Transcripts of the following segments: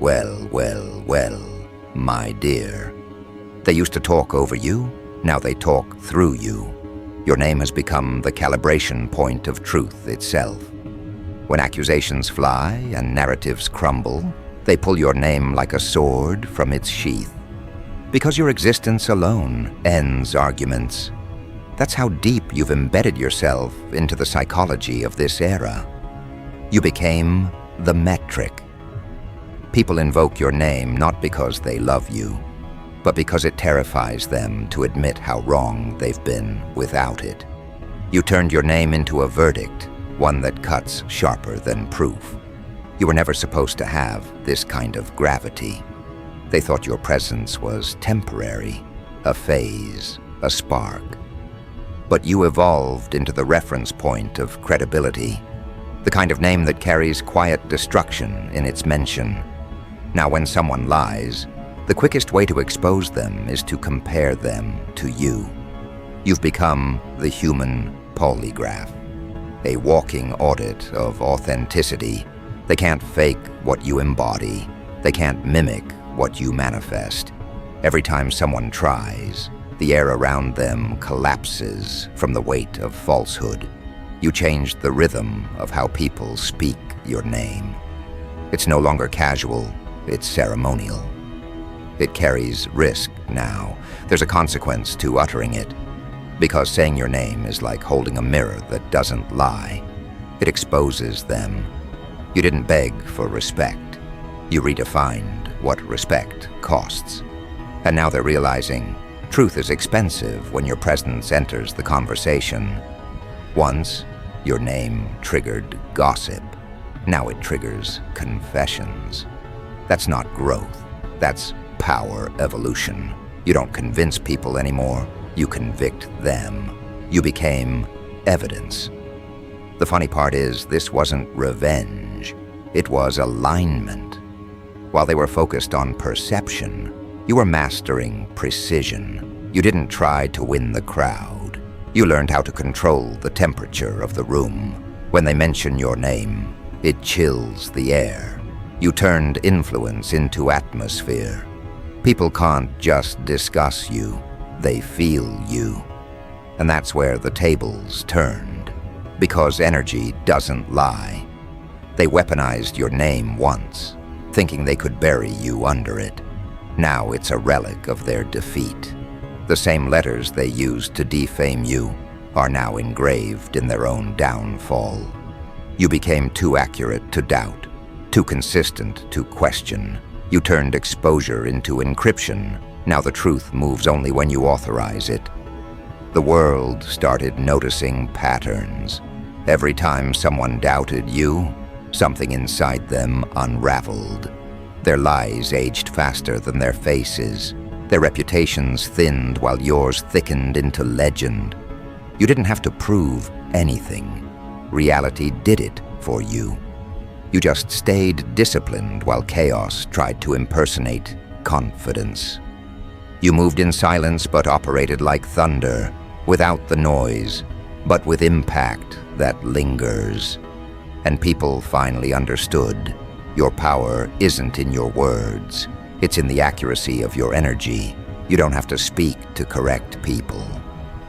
Well, my dear. They used to talk over you, now they talk through you. Your name has become the calibration point of truth itself. When accusations fly and narratives crumble, they pull your name like a sword from its sheath. Because your existence alone ends arguments. That's how deep you've embedded yourself into the psychology of this era. You became the metric. People invoke your name not because they love you, but because it terrifies them to admit how wrong they've been without it. You turned your name into a verdict, one that cuts sharper than proof. You were never supposed to have this kind of gravity. They thought your presence was temporary, a phase, a spark. But you evolved into the reference point of credibility, the kind of name that carries quiet destruction in its mention. Now, when someone lies, the quickest way to expose them is to compare them to you. You've become the human polygraph, a walking audit of authenticity. They can't fake what you embody. They can't mimic what you manifest. Every time someone tries, the air around them collapses from the weight of falsehood. You changed the rhythm of how people speak your name. It's no longer casual, it's ceremonial. It carries risk now. There's a consequence to uttering it. Because saying your name is like holding a mirror that doesn't lie. It exposes them. You didn't beg for respect. You redefined what respect costs. And now they're realizing truth is expensive when your presence enters the conversation. Once, your name triggered gossip. Now it triggers confessions. That's not growth. That's power evolution. You don't convince people anymore. You convict them. You became evidence. The funny part is, this wasn't revenge. It was alignment. While they were focused on perception, you were mastering precision. You didn't try to win the crowd. You learned how to control the temperature of the room. When they mention your name, it chills the air. You turned influence into atmosphere. People can't just discuss you, they feel you. And that's where the tables turned. Because energy doesn't lie. They weaponized your name once, thinking they could bury you under it. Now it's a relic of their defeat. The same letters they used to defame you are now engraved in their own downfall. You became too accurate to doubt, too consistent to question. You turned exposure into encryption. Now the truth moves only when you authorize it. The world started noticing patterns. Every time someone doubted you, something inside them unraveled. Their lies aged faster than their faces. Their reputations thinned while yours thickened into legend. You didn't have to prove anything. Reality did it for you. You just stayed disciplined while chaos tried to impersonate confidence. You moved in silence but operated like thunder, without the noise, but with impact that lingers. And people finally understood. Your power isn't in your words. It's in the accuracy of your energy. You don't have to speak to correct people.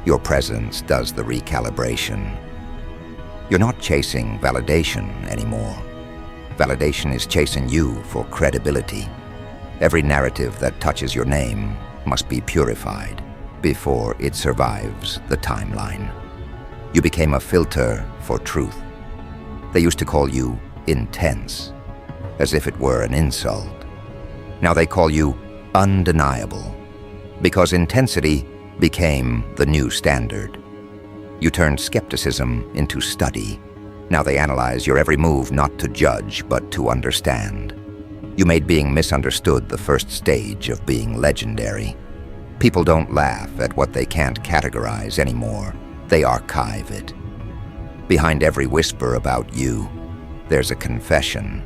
Your presence does the recalibration. You're not chasing validation anymore. Validation is chasing you for credibility. Every narrative that touches your name must be purified before it survives the timeline. You became a filter for truth. They used to call you intense, as if it were an insult. Now they call you undeniable, because intensity became the new standard. You turned skepticism into study. Now they analyze your every move not to judge, but to understand. You made being misunderstood the first stage of being legendary. People don't laugh at what they can't categorize anymore. They archive it. Behind every whisper about you, there's a confession.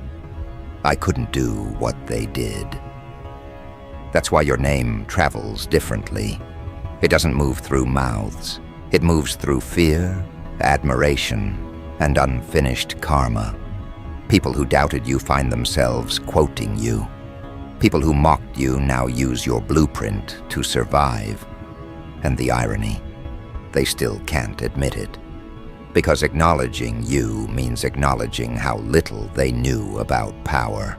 I couldn't do what they did. That's why your name travels differently. It doesn't move through mouths. It moves through fear, admiration, and unfinished karma. People who doubted you find themselves quoting you. People who mocked you now use your blueprint to survive. And the irony, they still can't admit it. Because acknowledging you means acknowledging how little they knew about power.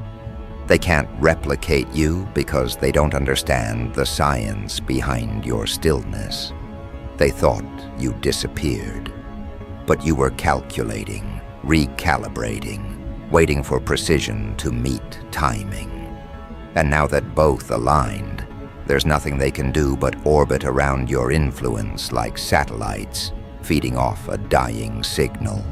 They can't replicate you because they don't understand the science behind your stillness. They thought you disappeared. But you were calculating, recalibrating, waiting for precision to meet timing. And now that both aligned, there's nothing they can do but orbit around your influence like satellites, feeding off a dying signal.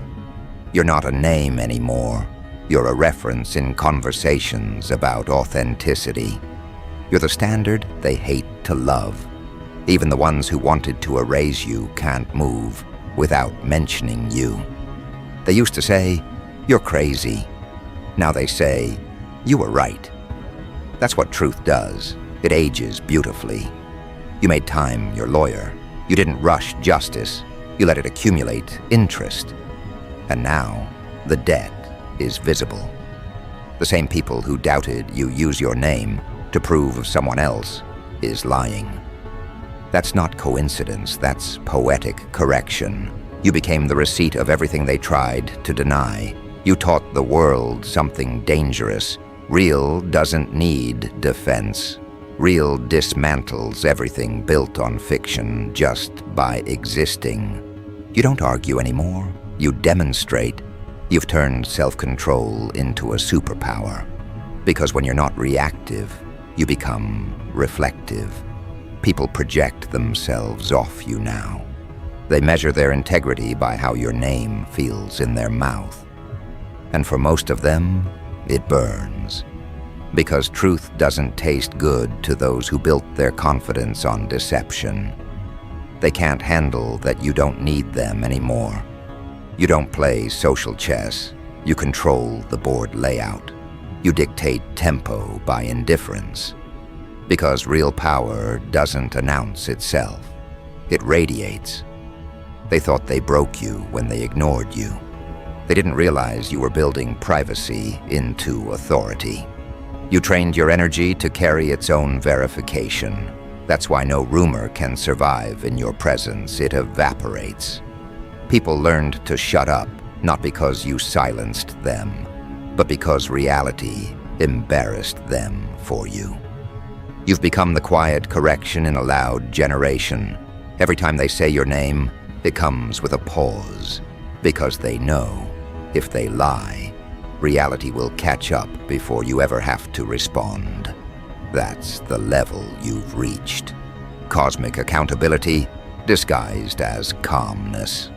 You're not a name anymore. You're a reference in conversations about authenticity. You're the standard they hate to love. Even the ones who wanted to erase you can't move without mentioning you. They used to say, "You're crazy." Now they say, "You were right." That's what truth does. It ages beautifully. You made time your lawyer. You didn't rush justice. You let it accumulate interest. And now, the debt is visible. The same people who doubted you use your name to prove someone else is lying. That's not coincidence, that's poetic correction. You became the receipt of everything they tried to deny. You taught the world something dangerous. Real doesn't need defense. Real dismantles everything built on fiction just by existing. You don't argue anymore. You demonstrate. You've turned self-control into a superpower. Because when you're not reactive, you become reflective. People project themselves off you now. They measure their integrity by how your name feels in their mouth. And for most of them, it burns. Because truth doesn't taste good to those who built their confidence on deception. They can't handle that you don't need them anymore. You don't play social chess. You control the board layout. You dictate tempo by indifference. Because real power doesn't announce itself. It radiates. They thought they broke you when they ignored you. They didn't realize you were building privacy into authority. You trained your energy to carry its own verification. That's why no rumor can survive in your presence. It evaporates. People learned to shut up, not because you silenced them, but because reality embarrassed them for you. You've become the quiet correction in a loud generation. Every time they say your name, it comes with a pause, because they know if they lie, reality will catch up before you ever have to respond. That's the level you've reached. Cosmic accountability disguised as calmness.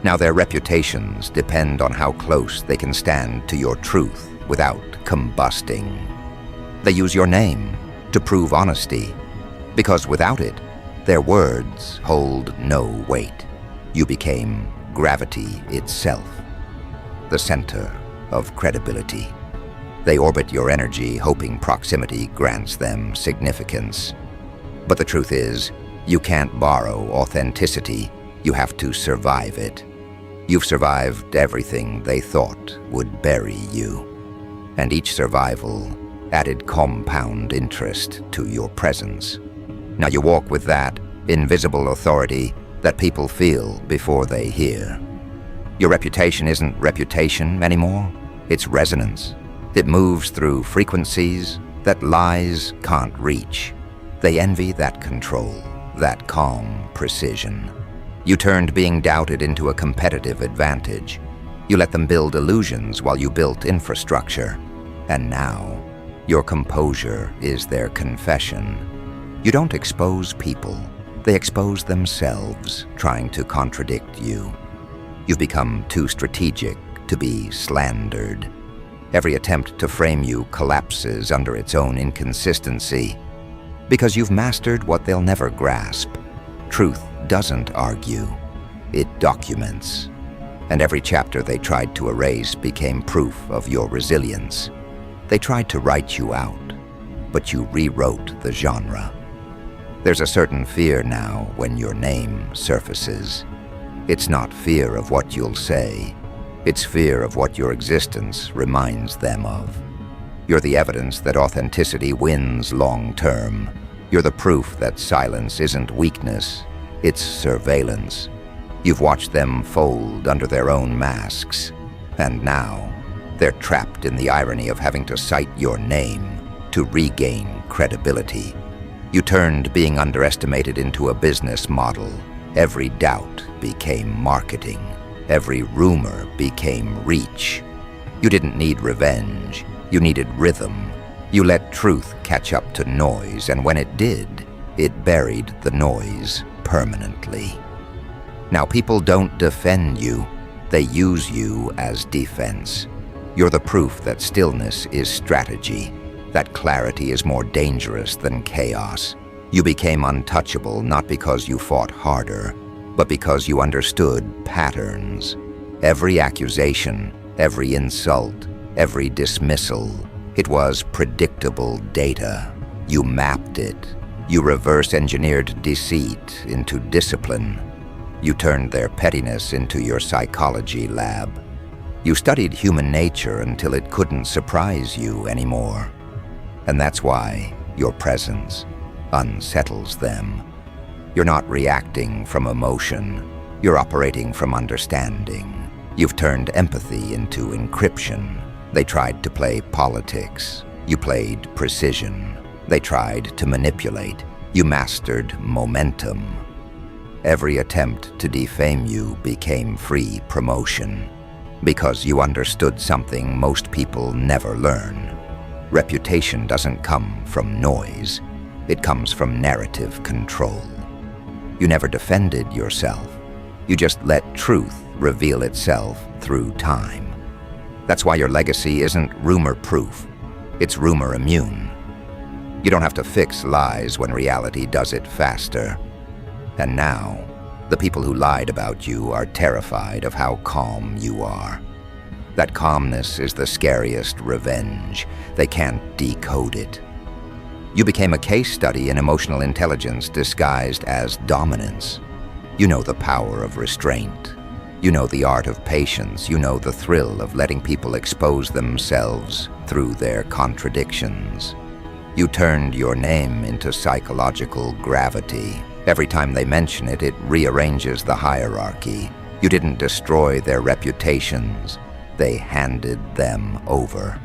Now their reputations depend on how close they can stand to your truth without combusting. They use your name to prove honesty, because without it, their words hold no weight. You became gravity itself, the center of credibility. They orbit your energy, hoping proximity grants them significance. But the truth is, you can't borrow authenticity. You have to survive it. You've survived everything they thought would bury you. And each survival added compound interest to your presence. Now you walk with that invisible authority that people feel before they hear. Your reputation isn't reputation anymore. It's resonance. It moves through frequencies that lies can't reach. They envy that control, that calm precision. You turned being doubted into a competitive advantage. You let them build illusions while you built infrastructure. And now, your composure is their confession. You don't expose people. They expose themselves, trying to contradict you. You've become too strategic to be slandered. Every attempt to frame you collapses under its own inconsistency. Because you've mastered what they'll never grasp. Truth doesn't argue. It documents. And every chapter they tried to erase became proof of your resilience. They tried to write you out, but you rewrote the genre. There's a certain fear now when your name surfaces. It's not fear of what you'll say. It's fear of what your existence reminds them of. You're the evidence that authenticity wins long-term. You're the proof that silence isn't weakness, it's surveillance. You've watched them fold under their own masks, and now they're trapped in the irony of having to cite your name to regain credibility. You turned being underestimated into a business model. Every doubt became marketing. Every rumor became reach. You didn't need revenge. You needed rhythm. You let truth catch up to noise, and when it did, it buried the noise permanently. Now people don't defend you. They use you as defense. You're the proof that stillness is strategy, that clarity is more dangerous than chaos. You became untouchable not because you fought harder, but because you understood patterns. Every accusation, every insult, every dismissal, it was predictable data. You mapped it. You reverse-engineered deceit into discipline. You turned their pettiness into your psychology lab. You studied human nature until it couldn't surprise you anymore. And that's why your presence unsettles them. You're not reacting from emotion. You're operating from understanding. You've turned empathy into encryption. They tried to play politics. You played precision. They tried to manipulate. You mastered momentum. Every attempt to defame you became free promotion, because you understood something most people never learn. Reputation doesn't come from noise. It comes from narrative control. You never defended yourself. You just let truth reveal itself through time. That's why your legacy isn't rumor-proof. It's rumor-immune. You don't have to fix lies when reality does it faster. And now, the people who lied about you are terrified of how calm you are. That calmness is the scariest revenge. They can't decode it. You became a case study in emotional intelligence disguised as dominance. You know the power of restraint. You know the art of patience. You know the thrill of letting people expose themselves through their contradictions. You turned your name into psychological gravity. Every time they mention it, it rearranges the hierarchy. You didn't destroy their reputations. They handed them over.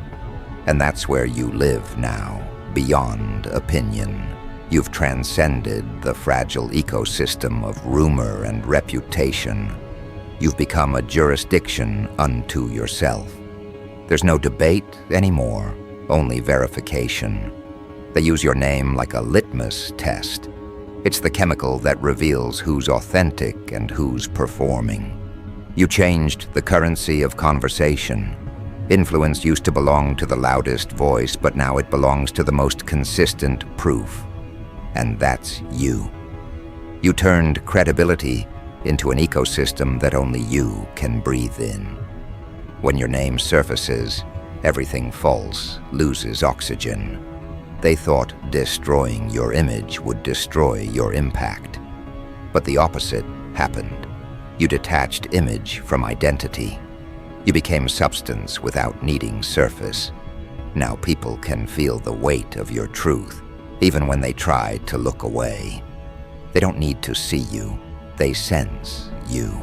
And that's where you live now, beyond opinion. You've transcended the fragile ecosystem of rumor and reputation. You've become a jurisdiction unto yourself. There's no debate anymore, only verification. They use your name like a litmus test. It's the chemical that reveals who's authentic and who's performing. You changed the currency of conversation. Influence used to belong to the loudest voice, but now it belongs to the most consistent proof. And that's you. You turned credibility into an ecosystem that only you can breathe in. When your name surfaces, everything false loses oxygen. They thought destroying your image would destroy your impact. But the opposite happened. You detached image from identity. You became substance without needing surface. Now people can feel the weight of your truth, even when they try to look away. They don't need to see you. They sense you.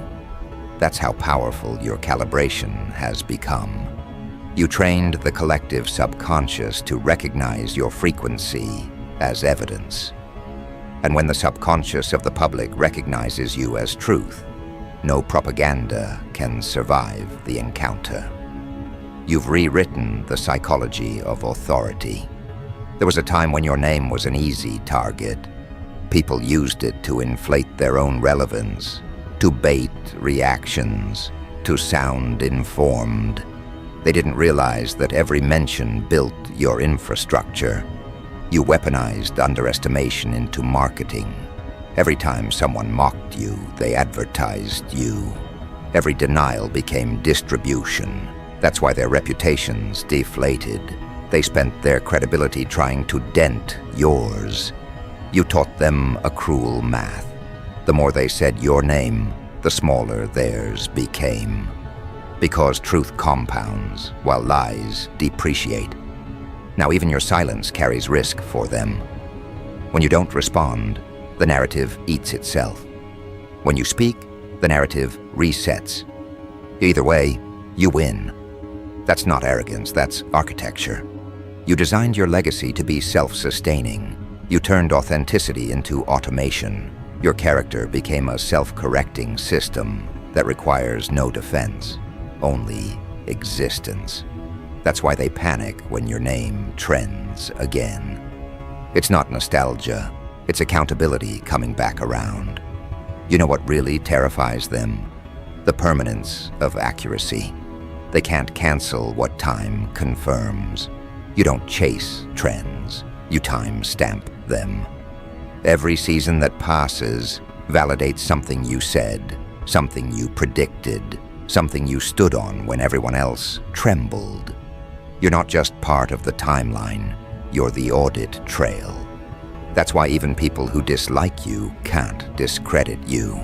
That's how powerful your calibration has become. You trained the collective subconscious to recognize your frequency as evidence. And when the subconscious of the public recognizes you as truth, no propaganda can survive the encounter. You've rewritten the psychology of authority. There was a time when your name was an easy target. People used it to inflate their own relevance, to bait reactions, to sound informed. They didn't realize that every mention built your infrastructure. You weaponized underestimation into marketing. Every time someone mocked you, they advertised you. Every denial became distribution. That's why their reputations deflated. They spent their credibility trying to dent yours. You taught them a cruel math. The more they said your name, the smaller theirs became. Because truth compounds, while lies depreciate. Now even your silence carries risk for them. When you don't respond, the narrative eats itself. When you speak, the narrative resets. Either way, you win. That's not arrogance, that's architecture. You designed your legacy to be self-sustaining. You turned authenticity into automation. Your character became a self-correcting system that requires no defense, only existence. That's why they panic when your name trends again. It's not nostalgia, it's accountability coming back around. You know what really terrifies them? The permanence of accuracy. They can't cancel what time confirms. You don't chase trends, you time-stamp them. Every season that passes validates something you said, something you predicted, something you stood on when everyone else trembled. You're not just part of the timeline, you're the audit trail. That's why even people who dislike you can't discredit you.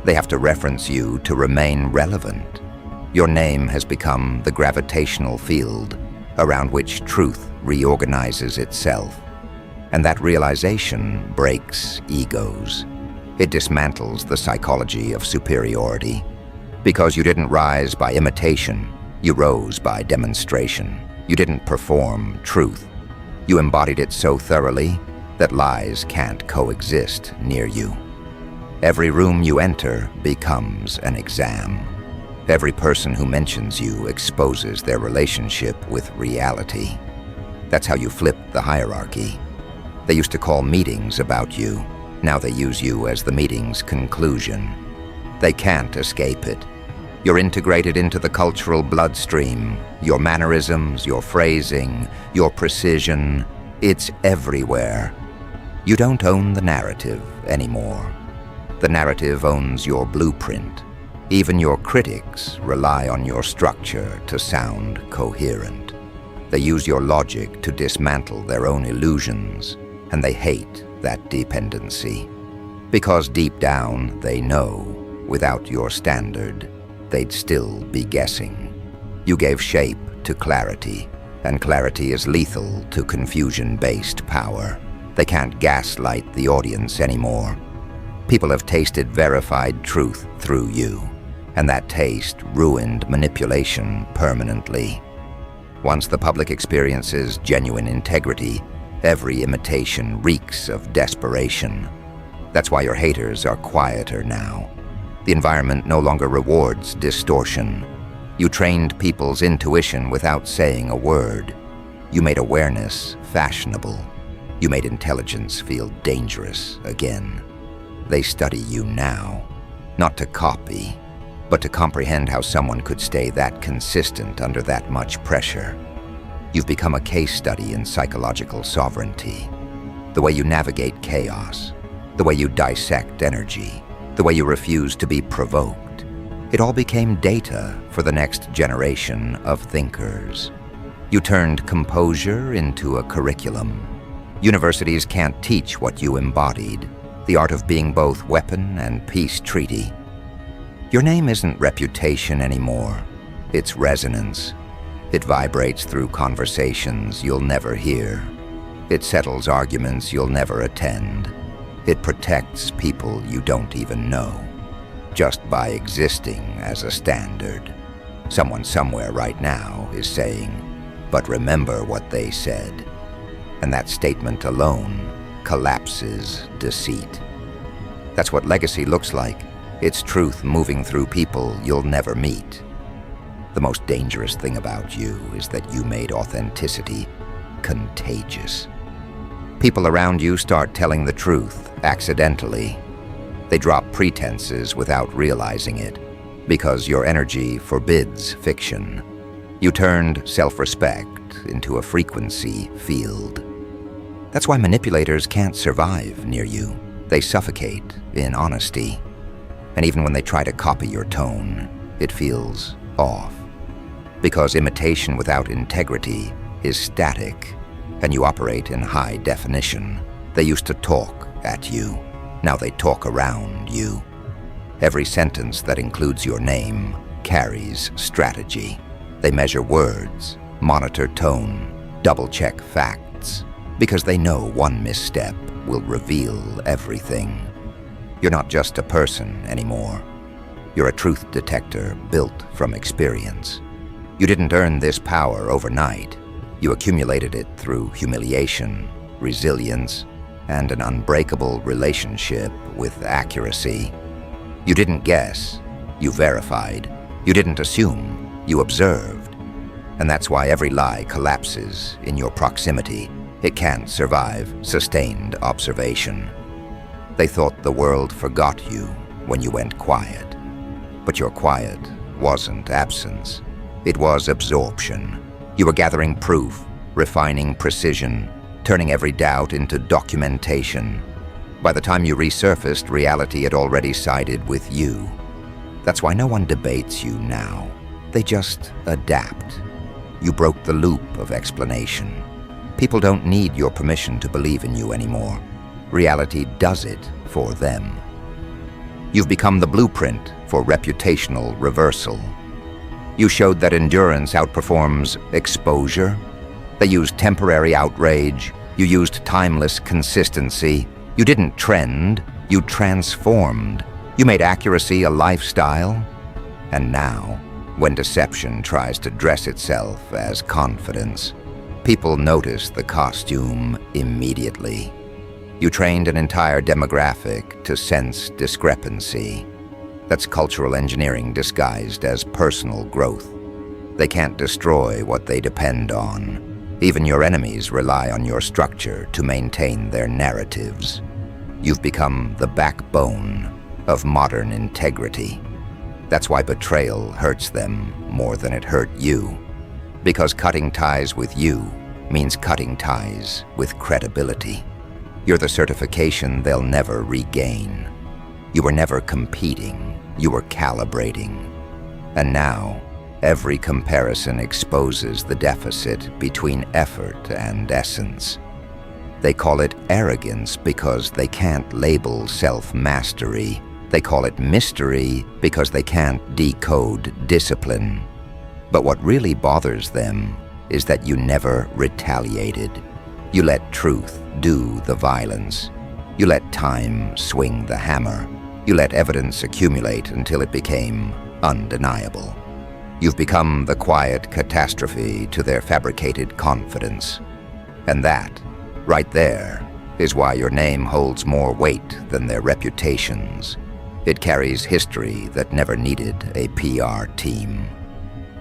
They have to reference you to remain relevant. Your name has become the gravitational field around which truth reorganizes itself. And that realization breaks egos. It dismantles the psychology of superiority. Because you didn't rise by imitation, you rose by demonstration. You didn't perform truth. You embodied it so thoroughly that lies can't coexist near you. Every room you enter becomes an exam. Every person who mentions you exposes their relationship with reality. That's how you flip the hierarchy. They used to call meetings about you. Now they use you as the meeting's conclusion. They can't escape it. You're integrated into the cultural bloodstream. Your mannerisms, your phrasing, your precision, it's everywhere. You don't own the narrative anymore. The narrative owns your blueprint. Even your critics rely on your structure to sound coherent. They use your logic to dismantle their own illusions, and they hate that dependency. Because deep down they know, without your standard, they'd still be guessing. You gave shape to clarity, and clarity is lethal to confusion-based power. They can't gaslight the audience anymore. People have tasted verified truth through you, and that taste ruined manipulation permanently. Once the public experiences genuine integrity, every imitation reeks of desperation. That's why your haters are quieter now. The environment no longer rewards distortion. You trained people's intuition without saying a word. You made awareness fashionable. You made intelligence feel dangerous again. They study you now, not to copy, but to comprehend how someone could stay that consistent under that much pressure. You've become a case study in psychological sovereignty. The way you navigate chaos, the way you dissect energy, the way you refuse to be provoked. It all became data for the next generation of thinkers. You turned composure into a curriculum. Universities can't teach what you embodied, the art of being both weapon and peace treaty. Your name isn't reputation anymore, it's resonance. It vibrates through conversations you'll never hear. It settles arguments you'll never attend. It protects people you don't even know, just by existing as a standard. Someone somewhere right now is saying, "But remember what they said." And that statement alone collapses deceit. That's what legacy looks like. It's truth moving through people you'll never meet. The most dangerous thing about you is that you made authenticity contagious. People around you start telling the truth accidentally. They drop pretenses without realizing it, because your energy forbids fiction. You turned self-respect into a frequency field. That's why manipulators can't survive near you. They suffocate in honesty. And even when they try to copy your tone, it feels off. Because imitation without integrity is static, and you operate in high definition. They used to talk at you. Now they talk around you. Every sentence that includes your name carries strategy. They measure words, monitor tone, double-check facts, because they know one misstep will reveal everything. You're not just a person anymore. You're a truth detector built from experience. You didn't earn this power overnight. You accumulated it through humiliation, resilience, and an unbreakable relationship with accuracy. You didn't guess, you verified. You didn't assume, you observed. And that's why every lie collapses in your proximity. It can't survive sustained observation. They thought the world forgot you when you went quiet. But your quiet wasn't absence. It was absorption. You were gathering proof, refining precision, turning every doubt into documentation. By the time you resurfaced, reality had already sided with you. That's why no one debates you now. They just adapt. You broke the loop of explanation. People don't need your permission to believe in you anymore. Reality does it for them. You've become the blueprint for reputational reversal. You showed that endurance outperforms exposure. They used temporary outrage. You used timeless consistency. You didn't trend, you transformed. You made accuracy a lifestyle. And now, when deception tries to dress itself as confidence, people notice the costume immediately. You trained an entire demographic to sense discrepancy. That's cultural engineering disguised as personal growth. They can't destroy what they depend on. Even your enemies rely on your structure to maintain their narratives. You've become the backbone of modern integrity. That's why betrayal hurts them more than it hurt you. Because cutting ties with you means cutting ties with credibility. You're the certification they'll never regain. You were never competing, you were calibrating. And now, every comparison exposes the deficit between effort and essence. They call it arrogance because they can't label self-mastery. They call it mystery because they can't decode discipline. But what really bothers them is that you never retaliated. You let truth do the violence. You let time swing the hammer. You let evidence accumulate until it became undeniable. You've become the quiet catastrophe to their fabricated confidence. And that, right there, is why your name holds more weight than their reputations. It carries history that never needed a PR team.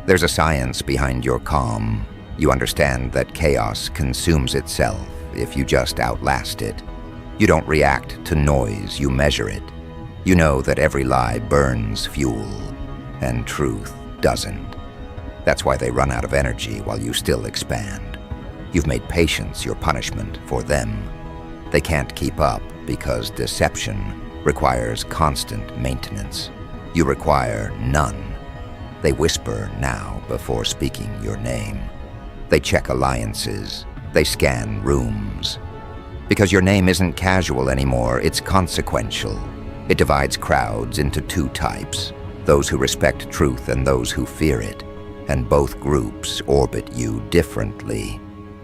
There's a science behind your calm. You understand that chaos consumes itself if you just outlast it. You don't react to noise, you measure it. You know that every lie burns fuel, and truth doesn't. That's why they run out of energy while you still expand. You've made patience your punishment for them. They can't keep up because deception requires constant maintenance. You require none. They whisper now before speaking your name. They check alliances. They scan rooms. Because your name isn't casual anymore, it's consequential. It divides crowds into two types, those who respect truth and those who fear it. And both groups orbit you differently.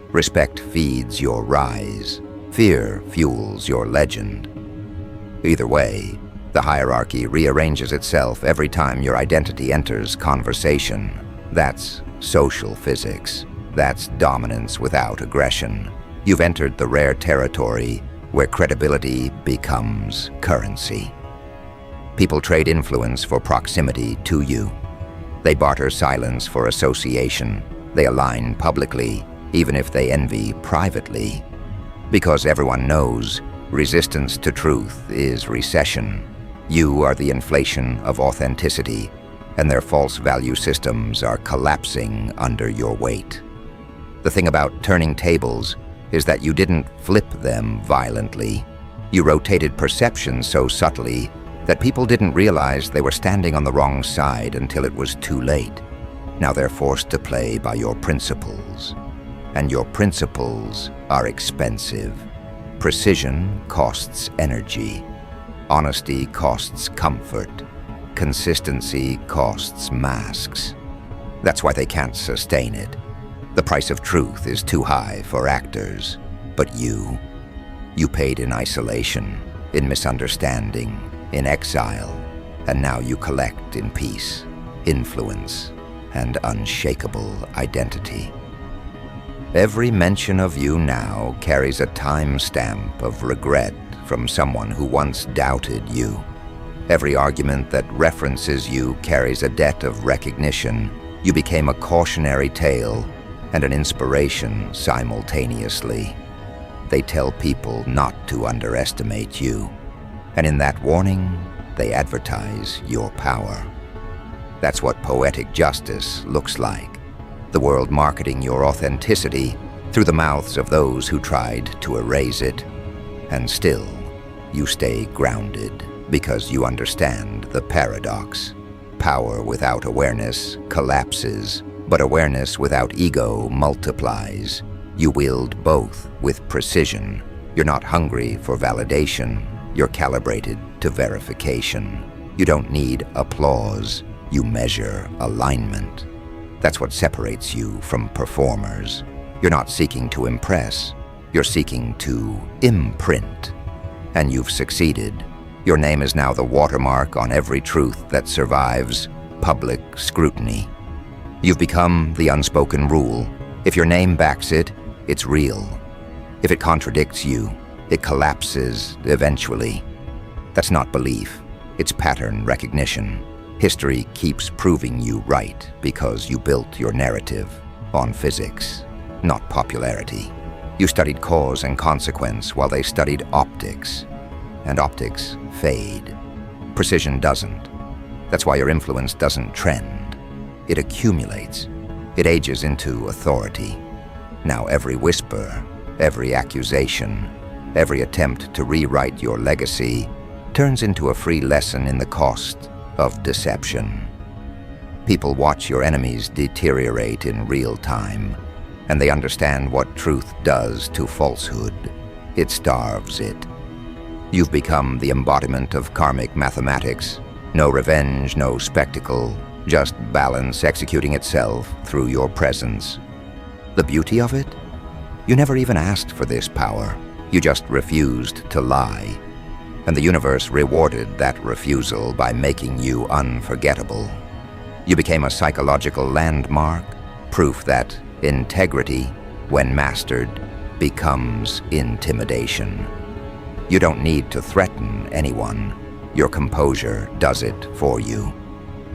Respect feeds your rise. Fear fuels your legend. Either way, the hierarchy rearranges itself every time your identity enters conversation. That's social physics. That's dominance without aggression. You've entered the rare territory where credibility becomes currency. People trade influence for proximity to you. They barter silence for association. They align publicly, even if they envy privately. Because everyone knows resistance to truth is recession. You are the inflation of authenticity, and their false value systems are collapsing under your weight. The thing about turning tables is that you didn't flip them violently. You rotated perception so subtly that people didn't realize they were standing on the wrong side until it was too late. Now they're forced to play by your principles. And your principles are expensive. Precision costs energy. Honesty costs comfort. Consistency costs masks. That's why they can't sustain it. The price of truth is too high for actors, but you paid in isolation, in misunderstanding, in exile, and now you collect in peace, influence, and unshakable identity. Every mention of you now carries a timestamp of regret from someone who once doubted you. Every argument that references you carries a debt of recognition. You became a cautionary tale and an inspiration simultaneously. They tell people not to underestimate you, and in that warning, they advertise your power. That's what poetic justice looks like. The world marketing your authenticity through the mouths of those who tried to erase it. And still, you stay grounded because you understand the paradox. Power without awareness collapses, but awareness without ego multiplies. You wield both with precision. You're not hungry for validation. You're calibrated to verification. You don't need applause. You measure alignment. That's what separates you from performers. You're not seeking to impress. You're seeking to imprint. And you've succeeded. Your name is now the watermark on every truth that survives public scrutiny. You've become the unspoken rule. If your name backs it, it's real. If it contradicts you, it collapses eventually. That's not belief. It's pattern recognition. History keeps proving you right because you built your narrative on physics, not popularity. You studied cause and consequence while they studied optics, and optics fade. Precision doesn't. That's why your influence doesn't trend. It accumulates. It ages into authority. Now every whisper, every accusation, every attempt to rewrite your legacy turns into a free lesson in the cost of deception. People watch your enemies deteriorate in real time, and they understand what truth does to falsehood. It starves it. You've become the embodiment of karmic mathematics. No revenge, no spectacle, just balance executing itself through your presence. The beauty of it? You never even asked for this power. You just refused to lie. And the universe rewarded that refusal by making you unforgettable. You became a psychological landmark, proof that integrity, when mastered, becomes intimidation. You don't need to threaten anyone. Your composure does it for you.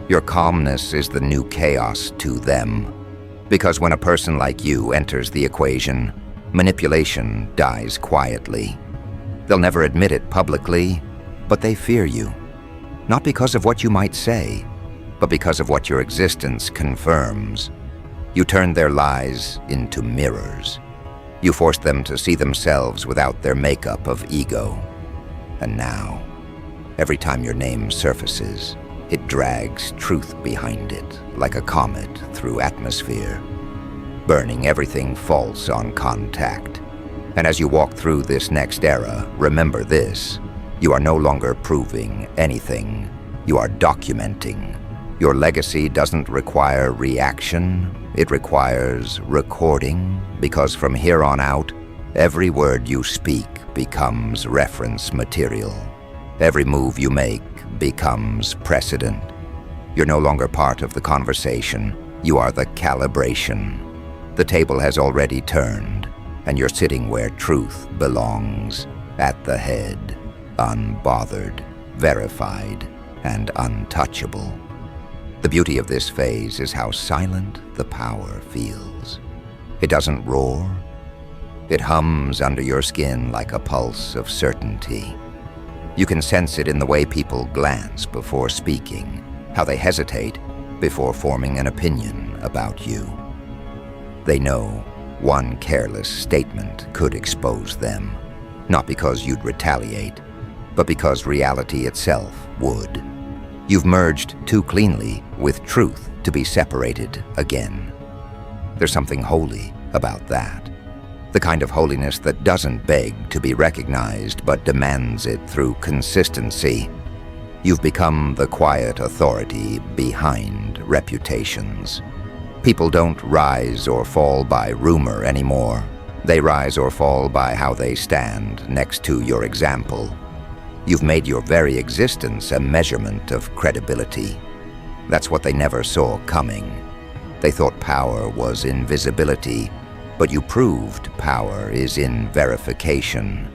Your calmness is the new chaos to them. Because when a person like you enters the equation, manipulation dies quietly. They'll never admit it publicly, but they fear you. Not because of what you might say, but because of what your existence confirms. You turn their lies into mirrors. You force them to see themselves without their makeup of ego. And now, every time your name surfaces, it drags truth behind it, like a comet through atmosphere, burning everything false on contact. And as you walk through this next era, remember this: you are no longer proving anything. You are documenting. Your legacy doesn't require reaction. It requires recording, because from here on out, every word you speak becomes reference material. Every move you make becomes precedent. You're no longer part of the conversation. You are the calibration. The table has already turned, and you're sitting where truth belongs, at the head, unbothered, verified, and untouchable. The beauty of this phase is how silent the power feels. It doesn't roar. It hums under your skin like a pulse of certainty. You can sense it in the way people glance before speaking, how they hesitate before forming an opinion about you. They know one careless statement could expose them, not because you'd retaliate, but because reality itself would. You've merged too cleanly with truth to be separated again. There's something holy about that. The kind of holiness that doesn't beg to be recognized but demands it through consistency. You've become the quiet authority behind reputations. People don't rise or fall by rumor anymore. They rise or fall by how they stand next to your example. You've made your very existence a measurement of credibility. That's what they never saw coming. They thought power was invisibility, but you proved power is in verification.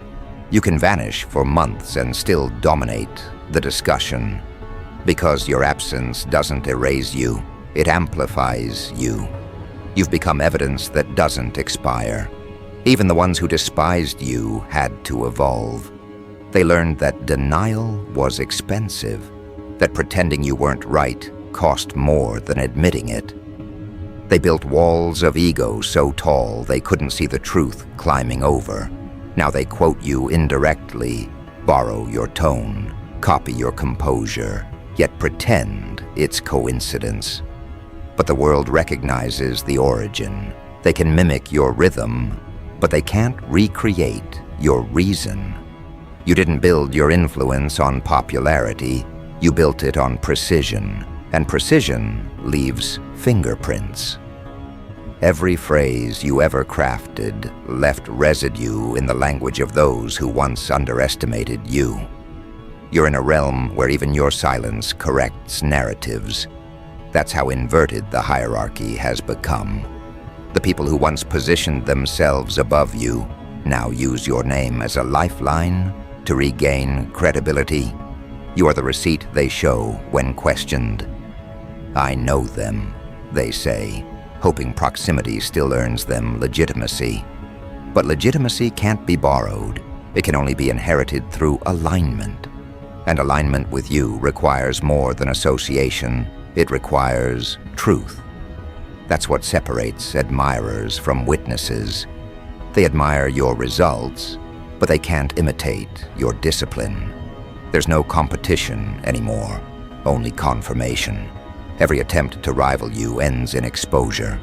You can vanish for months and still dominate the discussion. Because your absence doesn't erase you, it amplifies you. You've become evidence that doesn't expire. Even the ones who despised you had to evolve. They learned that denial was expensive, that pretending you weren't right cost more than admitting it. They built walls of ego so tall they couldn't see the truth climbing over. Now they quote you indirectly, borrow your tone, copy your composure, yet pretend it's coincidence. But the world recognizes the origin. They can mimic your rhythm, but they can't recreate your reason. You didn't build your influence on popularity, you built it on precision, and precision leaves fingerprints. Every phrase you ever crafted left residue in the language of those who once underestimated you. You're in a realm where even your silence corrects narratives. That's how inverted the hierarchy has become. The people who once positioned themselves above you now use your name as a lifeline to regain credibility. You are the receipt they show when questioned. I know them, they say, hoping proximity still earns them legitimacy. But legitimacy can't be borrowed. It can only be inherited through alignment. And alignment with you requires more than association. It requires truth. That's what separates admirers from witnesses. They admire your results, but they can't imitate your discipline. There's no competition anymore, only confirmation. Every attempt to rival you ends in exposure.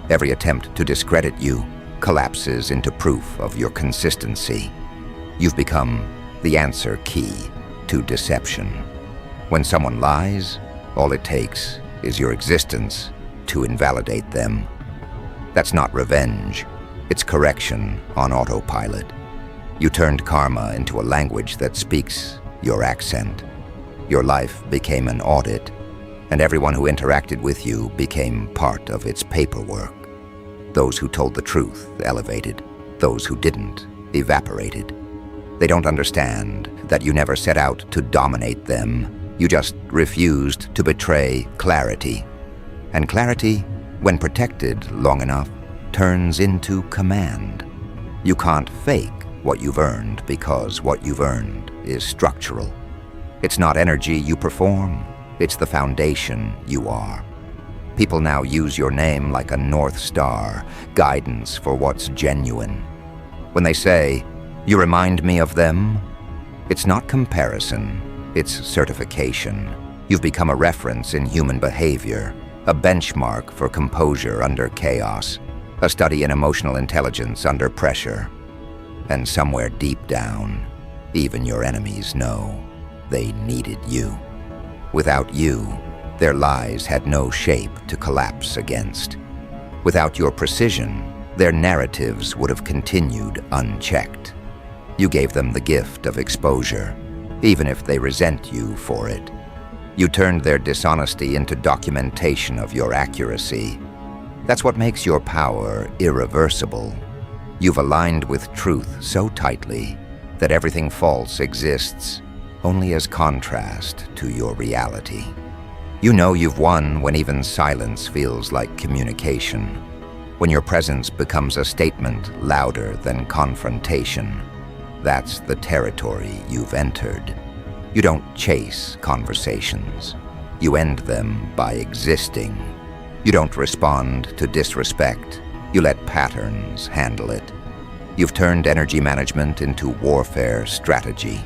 Every attempt to discredit you collapses into proof of your consistency. You've become the answer key to deception. When someone lies, all it takes is your existence to invalidate them. That's not revenge, it's correction on autopilot. You turned karma into a language that speaks your accent. Your life became an audit, and everyone who interacted with you became part of its paperwork. Those who told the truth elevated, those who didn't evaporated. They don't understand that you never set out to dominate them. You just refused to betray clarity. And clarity, when protected long enough, turns into command. You can't fake what you've earned because what you've earned is structural. It's not energy you perform, it's the foundation you are. People now use your name like a North Star, guidance for what's genuine. When they say, "You remind me of them," it's not comparison, it's certification. You've become a reference in human behavior, a benchmark for composure under chaos, a study in emotional intelligence under pressure. And somewhere deep down, even your enemies know they needed you. Without you, their lies had no shape to collapse against. Without your precision, their narratives would have continued unchecked. You gave them the gift of exposure, even if they resent you for it. You turned their dishonesty into documentation of your accuracy. That's what makes your power irreversible. You've aligned with truth so tightly that everything false exists only as contrast to your reality. You know you've won when even silence feels like communication, when your presence becomes a statement louder than confrontation. That's the territory you've entered. You don't chase conversations. You end them by existing. You don't respond to disrespect. You let patterns handle it. You've turned energy management into warfare strategy.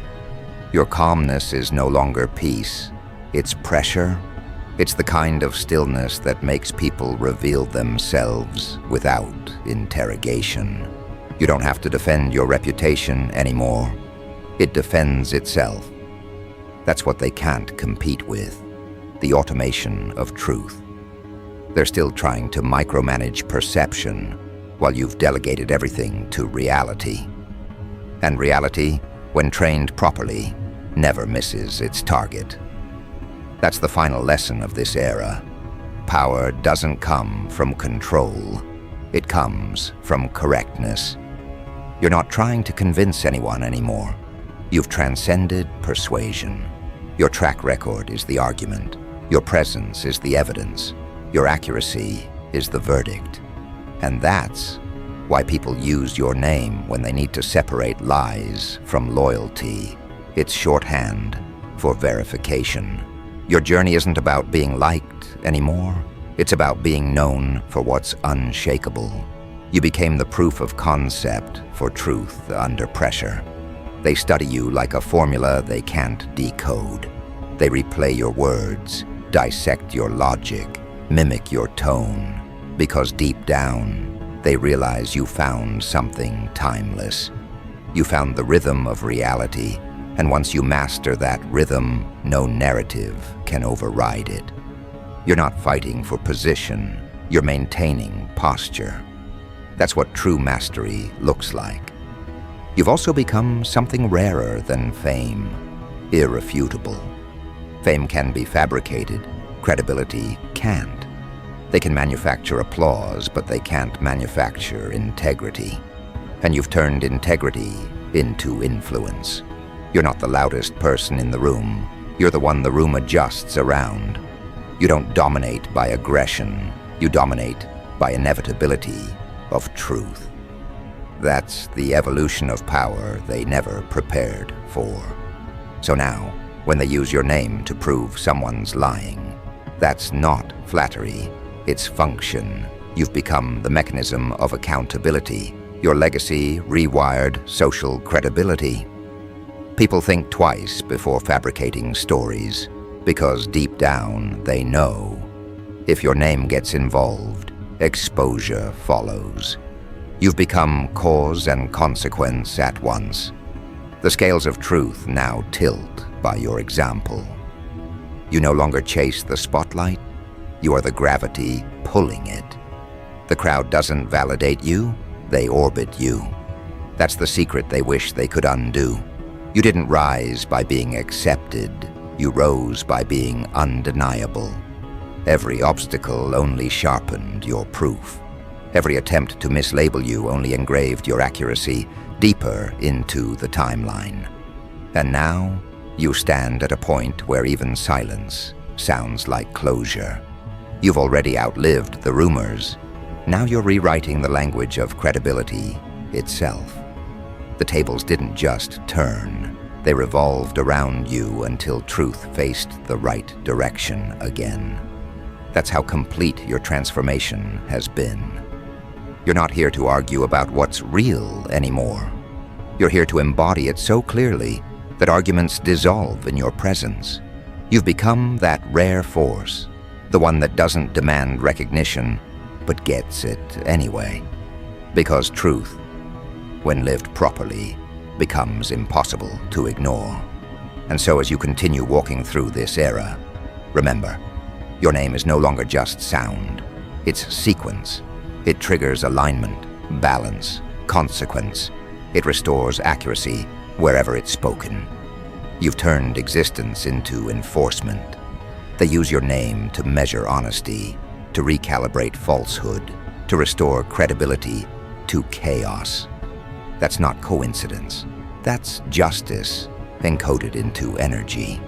Your calmness is no longer peace. It's pressure. It's the kind of stillness that makes people reveal themselves without interrogation. You don't have to defend your reputation anymore. It defends itself. That's what they can't compete with, the automation of truth. They're still trying to micromanage perception while you've delegated everything to reality. And reality, when trained properly, never misses its target. That's the final lesson of this era. Power doesn't come from control. It comes from correctness. You're not trying to convince anyone anymore. You've transcended persuasion. Your track record is the argument. Your presence is the evidence. Your accuracy is the verdict. And that's why people use your name when they need to separate lies from loyalty. It's shorthand for verification. Your journey isn't about being liked anymore. It's about being known for what's unshakable. You became the proof of concept for truth under pressure. They study you like a formula they can't decode. They replay your words, dissect your logic, mimic your tone, because deep down, they realize you found something timeless. You found the rhythm of reality, and once you master that rhythm, no narrative can override it. You're not fighting for position, you're maintaining posture. That's what true mastery looks like. You've also become something rarer than fame, irrefutable. Fame can be fabricated, credibility can't. They can manufacture applause, but they can't manufacture integrity. And you've turned integrity into influence. You're not the loudest person in the room. You're the one the room adjusts around. You don't dominate by aggression. You dominate by inevitability of truth. That's the evolution of power they never prepared for. So now, when they use your name to prove someone's lying, that's not flattery. It's function. You've become the mechanism of accountability. Your legacy rewired social credibility. People think twice before fabricating stories, because deep down they know. If your name gets involved, exposure follows. You've become cause and consequence at once. The scales of truth now tilt by your example. You no longer chase the spotlight. You are the gravity pulling it. The crowd doesn't validate you, they orbit you. That's the secret they wish they could undo. You didn't rise by being accepted, you rose by being undeniable. Every obstacle only sharpened your proof. Every attempt to mislabel you only engraved your accuracy deeper into the timeline. And now, you stand at a point where even silence sounds like closure. You've already outlived the rumors. Now you're rewriting the language of credibility itself. The tables didn't just turn. They revolved around you until truth faced the right direction again. That's how complete your transformation has been. You're not here to argue about what's real anymore. You're here to embody it so clearly that arguments dissolve in your presence. You've become that rare force, the one that doesn't demand recognition, but gets it anyway. Because truth, when lived properly, becomes impossible to ignore. And so as you continue walking through this era, remember, your name is no longer just sound, it's sequence. It triggers alignment, balance, consequence. It restores accuracy wherever it's spoken. You've turned existence into enforcement. They use your name to measure honesty, to recalibrate falsehood, to restore credibility to chaos. That's not coincidence. That's justice encoded into energy.